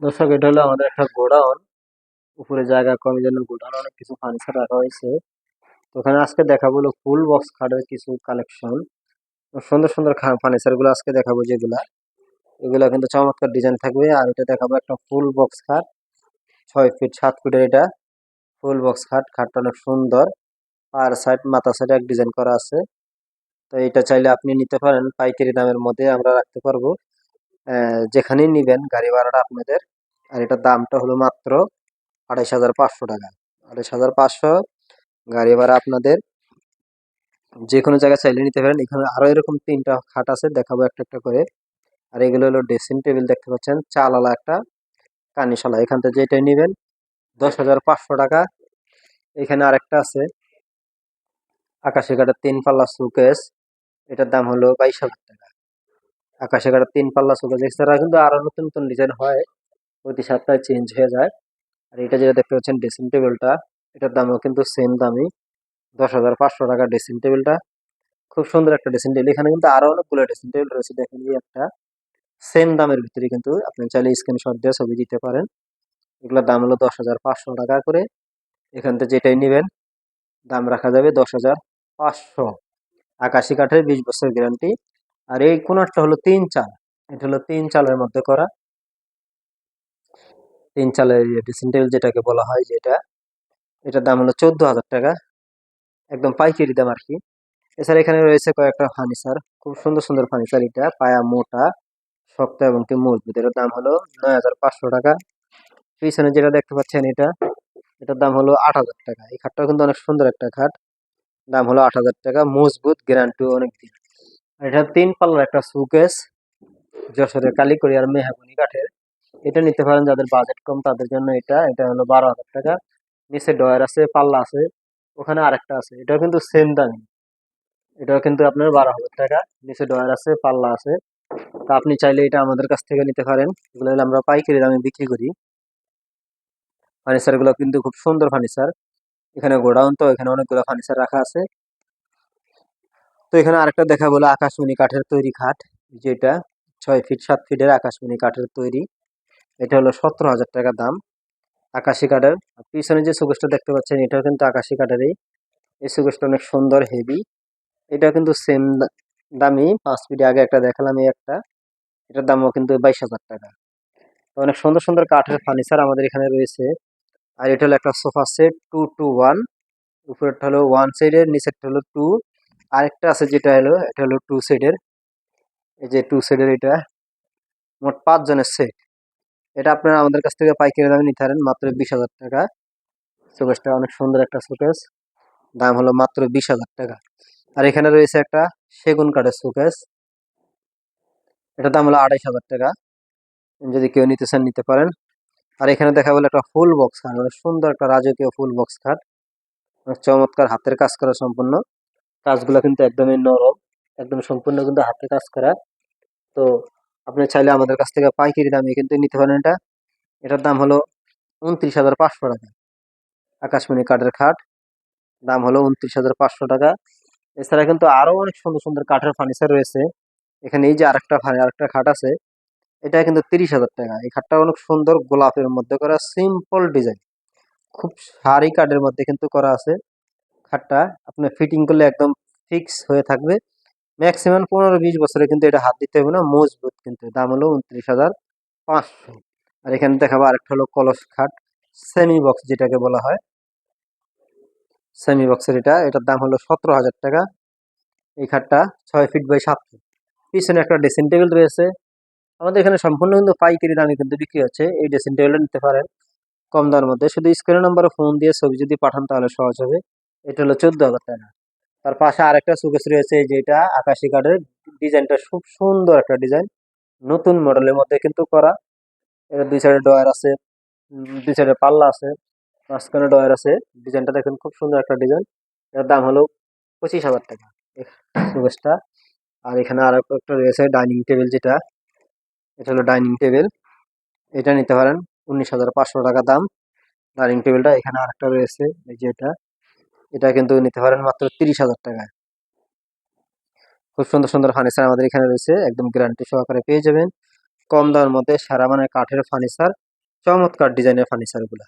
দর্শক, এটা হলো আমাদের একটা গোডাউন। উপরে জায়গা কম, এই জন্য গোডাউন অনেক কিছু ফার্নিচার রাখা হয়েছে। তো ওখানে আজকে দেখাবো হলো ফুল বক্স খাটের কিছু কালেকশন। সুন্দর সুন্দর ফার্নিচার গুলো আজকে দেখাবো, যেগুলা এগুলা কিন্তু চমৎকার ডিজাইন থাকবে। আর এটা দেখাবো একটা ফুল বক্স খাট, 6 ফিট 7 ফিটের। এটা ফুল বক্স খাট। খাটটা অনেক সুন্দর, আর সাইড মাথা সাইডে এক ডিজাইন করা আছে। তো এটা চাইলে আপনি নিতে পারেন, পাইকারি দামের মধ্যে আমরা রাখতে পারবো। যেখানেই নিবেন গাড়ি ভাড়াটা আপনাদের। আর এটার দামটা হলো মাত্র 28,500 টাকা। 28,500 গাড়ি ভাড়া আপনাদের। যে কোনো জায়গায় চাইলে নিতে পারেন। এখানে আরো এরকম 3টা খাট আছে, দেখাবো একটা একটা করে। আর এগুলো হলো ড্রেসিং টেবিল, দেখতে পাচ্ছেন চালালা একটা কানিশালা। এখান থেকে যেটাই নিবেন 10,500 টাকা। এখানে আরেকটা আছে আকাশি কাঠের 3 পাল্লা সুকেস, এটার দাম হলো 22,000 টাকা। আকাশি কাঠের 3 পাল্লা সুকেস। এছাড়া কিন্তু আরো নতুন নতুন ডিজাইন হয়, প্রতি সপ্তাহে চেঞ্জ হয়ে যায়। আর এটা যেটা দেখতে পাচ্ছেন ড্রেসিং টেবিলটা, এটার দামও কিন্তু সেম দামই, 10,500 টাকা ড্রেসিং টেবিলটা। খুব সুন্দর একটা ড্রেসিং টেবিল। এখানে কিন্তু আরো অনেকগুলো ড্রেসিং টেবিল রয়েছে, দেখেন এই একটা সেম দামের ভিতরে। কিন্তু আপনি চাইলে স্ক্রিনশট দিয়ে ছবি দিতে পারেন। এগুলোর দাম হলো 10,500 টাকা করে। এখান থেকে যেটাই নেবেন দাম রাখা যাবে 10,500। আকাশি কাঠের 20 বছর গ্যারান্টি। আর এই কোনারটা হলো 3 চাল। এটা হলো 3 চালের মধ্যে করা, 3 চালের ড্রেসিং টেবিল যেটাকে বলা হয়, যেটা এটার দাম হলো 14,000 টাকা, একদম পাইকারি দাম আর কি। এছাড়া এখানে রয়েছে কয়েকটা ফার্নিচার, খুব সুন্দর সুন্দর ফার্নিচার। এটা পায়া মোটা, শক্ত এবং কি মজবুত। এটার দাম হলো 9,500 টাকা। পিছনে যেটা দেখতে পাচ্ছেন এটা, এটার দাম হলো 8,000 টাকা। এই খাটটাও কিন্তু অনেক সুন্দর একটা খাট, দাম হলো 8,000 টাকা, মজবুত, গ্যারান্টি অনেক দিন। আর এটা 3 পাল্লার একটা সুকেস, যশোরের কারিগরি আর মেহগনি কাঠের। এটা নিতে পারেন যাদের বাজেট কম তাদের জন্য। এটা এটা হলো 12,000 টাকা। নিচে ডয়ার আছে, পাল্লা আছে, ওখানে আরেকটা আছে, এটাও কিন্তু সেম দামি। এটাও কিন্তু আপনার 12,000 টাকা। নিচে ডয়ার আছে, পাল্লা আছে। তা আপনি চাইলে এটা আমাদের কাছ থেকে নিতে পারেন। এগুলো হলো আমরা পাইকারি দামে বিক্রি করি। ফার্নিচার গুলো কিন্তু খুব সুন্দর ফার্নিচার। এখানে গোডাউন, তো এখানে অনেকগুলো ফার্নিচার রাখা আছে। তো এখানে আরেকটা দেখা বলে আকাশমণি কাঠের তৈরি খাট, যেটা 6 ফিট 7 ফিটের আকাশমণি কাঠের তৈরি। এটা হলো 17,000 টাকা দাম, আকাশি কাঠের। আর পিছনে যে শোকেসটা দেখতে পাচ্ছেন এটাও কিন্তু আকাশি কাঠেরই। এই শোকেসটা অনেক সুন্দর, হেভি। এটা কিন্তু সেম দামি, 5 ফিটে আগে একটা দেখালাম, এই একটা। এটার দামও কিন্তু 22,000 টাকা। তো অনেক সুন্দর সুন্দর কাঠের ফার্নিচার আমাদের এখানে রয়েছে। আর এটা হলো একটা সোফা সেট 2 to 1। উপরেরটা হলো 1 সাইডের, নিচেরটা হলো 2। আরেকটা আছে যেটা হলো, এটা হলো 2 সাইডের। এই যে 2 সাইডের, এটা মোট 5 জনের সেট। এটা আপনারা আমাদের কাছ থেকে পাইকারি দামে নিতে পারেন মাত্র 20,000 টাকা। শোকেসটা অনেক সুন্দর একটা শোকেস, দাম হলো মাত্র 20,000 টাকা। আর এখানে রয়েছে একটা সেগুন কাঠের শোকেস, এটার দাম হলো 28,000 টাকা। যদি কেউ নিতে চান নিতে পারেন। আর এখানে দেখা গেলো একটা ফুল বক্স খাট, মানে সুন্দর একটা রাজকীয় ফুল বক্স খাট, অনেক চমৎকার, হাতের কাজ করা সম্পূর্ণ। কাজগুলো কিন্তু একদমই নরম, একদম সম্পূর্ণ কিন্তু হাতের কাজ করা। তো আপনি চাইলে আমাদের কাছ থেকে পাইকারি দামে কিন্তু নিতে পারেন এটা। এটার দাম হলো 29,500 টাকা। আকাশমণি কাঠের খাট, দাম হলো 29,500 টাকা। এছাড়া কিন্তু আরো অনেক সুন্দর সুন্দর কাঠের ফার্নিচার রয়েছে। এখানে এই যে আরেকটা খাট আছে, এটা কিন্তু 30,000 টাকা। এই খাটটা অনেক সুন্দর, গোলাপের মধ্যে করা, সিম্পল ডিজাইন, খুব সারি কাঠের মধ্যে কিন্তু করা আছে। খাটটা আপনি ফিটিং করলে একদম ফিক্স হয়ে থাকবে। ম্যাক্সিমাম 15-20 বছরে কিন্তু এটা হাত দিতে হবে না, মজবুত। কিন্তু দাম হলো 29,500। আর এখানে দেখাবো আরেকটা হলো কলস খাট, সেমি বক্স যেটাকে বলা হয়, সেমি বক্সের। এটার দাম হলো 17,000 টাকা। এই খাটটা 6 ফিট বাই 7 ফিট। পিছনে একটা ড্রেসিং টেবিল রয়েছে। আমাদের এখানে সম্পূর্ণ কিন্তু পাইকারি দামে কিন্তু বিক্রি হচ্ছে। এই ড্রেসিং টেবিলটা নিতে পারেন কম দামের মধ্যে। শুধু স্ক্রিনের নাম্বারে ফোন দিয়ে ছবি যদি পাঠান তাহলে সহজ হবে। এটা হলো 14,000 টাকা। তার পাশে আরেকটা শোকেস রয়েছে, যেটা আকাশি কাঠের। ডিজাইনটা খুব সুন্দর একটা ডিজাইন, নতুন মডেলের মধ্যে কিন্তু করা। এর 2 সাইডে ডয়ার আছে, 2 সাইডে পাল্লা আছে, মাঝখানে ডয়ার আছে। ডিজাইনটা দেখেন, খুব সুন্দর একটা ডিজাইন। এর দাম হলো 25,000 টাকা শোকেসটা। আর এখানে আর একটা রয়েছে ডাইনিং টেবিল, যেটা এটা হলো ডাইনিং টেবিল। এটা নিতে পারেন 19,500 টাকা দাম, ডাইনিং টেবিলটা। এখানে আরেকটা রয়েছে, এই যে এটা, এটা কিন্তু নিতে পারেন মাত্র 30,000 টাকায়। খুব সুন্দর সুন্দর ফার্নিচার আমাদের এখানে রয়েছে, একদম গ্যারান্টি সহকারে পেয়ে যাবেন কম দামের মধ্যে, সারা মানে কাঠের ফার্নিচার। চমৎকার ডিজাইনের ফার্নিচার গুলা।